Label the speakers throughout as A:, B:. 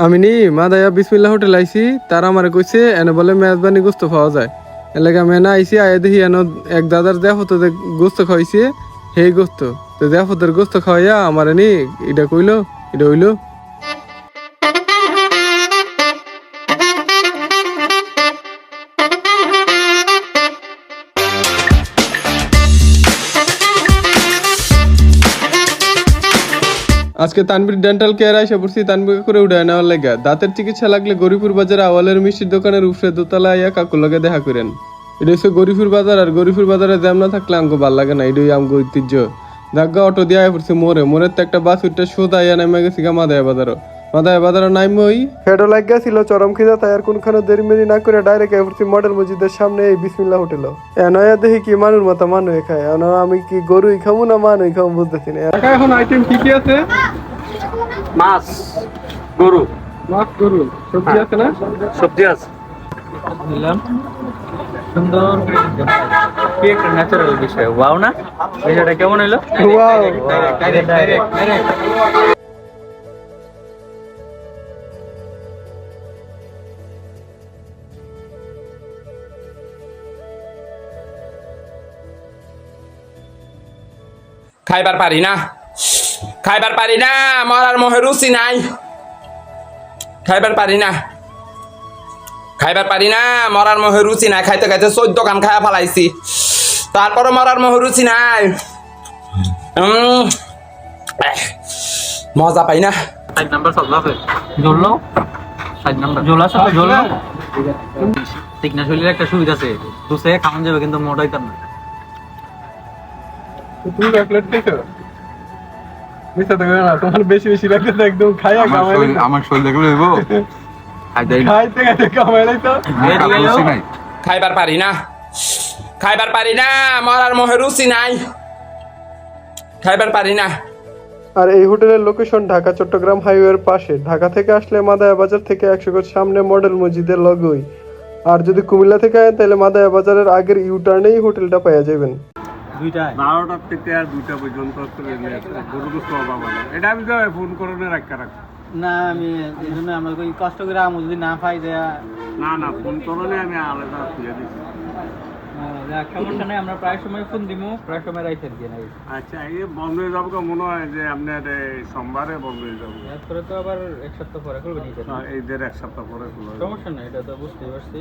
A: আমি নি মাদায়া বিসমিল্লা হোটেল আইছি, তারা আমারে কইছে এনে বলে মেজবানি গোস্ত পাওয়া যায়। এলাকা মেনা আইছি, আয় দেখি এন এক দাদার দেফত গোস্ত খাওয়াইছে, সেই গোস্ত তো দেফতের গোস্ত খাওয়াইয়া আমার নি এটা কইলো, এটা হইলো। আজকে তানভীর ডেন্টাল কেয়ার আইসা পড়ছি তানভীর করে উঠায় নেওয়ার লেগা। দাঁতের চিকিৎসা লাগলে গরিপুর বাজারে আওয়ালের মিষ্টির দোকানের উপরে দোতলা আইয়া কাকুর লগে দেখা করেন। এটা হচ্ছে গরিপুর বাজার, আর গরিপুর বাজারে জ্যাম না থাকলে আমগো ভাল লাগে না, এটাই আমগো ঐতিহ্য। দাগা অটো দিয়ে আয়া পড়ছে মোড়ের তো একটা বাস উঠতে সোজা আইয়া নেমে গেছি গা মাদায়া বাজারও নাইমে ওই ফেডো লাগ গেছিল চরম খিদা, তাই আর কোনখানে দেরি মেরি না করে ডাইরেক্ট আয়া পড়ছি মডেল মসজিদের সামনে এই বিসমিল্লা হোটেল। এনয়া দেখি কি মানুষ মতো মানুষ খায়, আমি কি গরুই খাবো না মানুষ খাবো বুঝতেছি না। এখন আইটেম কি কি আছে?
B: মাছ, গরু,
A: গরু, সবজি আছে না?
B: সবজি আছে। দিলাম সুন্দর কি একটা ন্যাচারাল বিষয়। ওয়াও না, বিষয়টা কেমন হইলো?
A: ওয়াও,
C: খাইবার পারি না, মরার মোহে রুচি নাই। খাইবার পারি না, মরার মোহে রুচি নাই। খাইতে খাইতে 14 কান খায়া ফেলাইছি, তারপরে মরার মোহে রুচি নাই। মজা পাই না।
B: 5 নাম্বার সব আছে জ্বললো, 5 নাম্বার জ্বলা সাথে জ্বললো। টিকনা শরীরের একটা সুবিধা আছে, দুসে খাওয়া যাবে কিন্তু মোটা হইতাম না।
A: তুমি এক প্লেট খেয়েছো? মিথ্যা তো না, তোমার বেশি বেশি লাগছে তো একদম খাইয়া কামাই।
D: আমার শরীর দেখলে হইব
A: খাইতে খাইতে কামাই লাইতো।
C: খাইবার পারি না, মরার মোহে রুচি নাই। খাইবার পারি না।
A: আর এই হোটেলের লোকেশন ঢাকা চট্টগ্রাম হাইওয়ের পাশে। ঢাকা থেকে আসলে মাদায়া বাজার থেকে 100 গজ সামনে মডেল মসজিদের লগই। আর যদি কুমিল্লা থেকে আয়েন তাহলে মাদায়া বাজারের আগের ইউটার্নেই হোটেলটা পাওয়া যাবেন।
E: 12টা থেকে আর 2টা পর্যন্ত গরু গোস্ত পাবো না। এটা আমি তো ফোন করে রাখা
B: না, আমি এই জন্য আমরা কই কষ্ট করে আমি যদি না পাই দেয়া
E: না ফোন করলে আমি আলাদা খুলে দিচ্ছি।
B: সমস্যা নেই, আমরা প্রায় সময় ফোন দিব, প্রায় সময় রাইতে দিয়ে নাই।
E: আচ্ছা, এই বন্ধ হয়ে যাবো মনে হয় যে আপনার সোমবারে বন্ধ হয়ে যাবো।
B: এরপরে তো আবার 1 সপ্তাহ পরে খুলবে নিতে।
E: এই 1 সপ্তাহ পরে খুলবে।
B: সমস্যা নেই, এটা তো বুঝতে পারছি।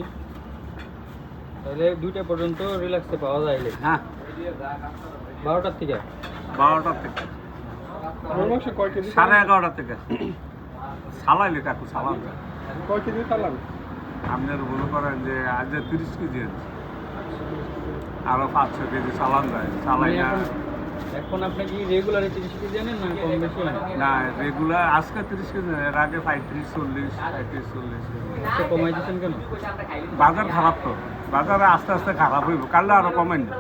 B: তাহলে 2টা পর্যন্ত রিল্যাক্সে পাওয়া যাইলে।
E: হ্যাঁ,
B: 12টার থেকে
E: 12টা থেকে 11:30 থেকে সালাইলে কাকু সালাম
A: কয় কেজি চালান?
E: আপনার মনে করেন যে আজ 30 কেজি আছে, আরো 500 কেজি সালাম দেয় সালাই না।
B: এখন আপনি কি রেগুলার 30 কেজি জানেন না কম বেশি?
E: না, রেগুলার আজকে 30 কেজি, এর আগে 35, 40, 35, 40।
B: আচ্ছা, কমাই দিচ্ছেন কেন?
E: বাজার খারাপ তো, বাজারে আস্তে আস্তে খারাপ হইব, কালকে আরো কমেন না।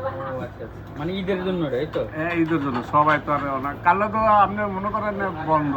B: আচ্ছা, মানে ঈদের জন্য, তাই তো?
E: ঈদের জন্য সবাই তো আর কালকে তো আপনি মনে করেন বন্ধ।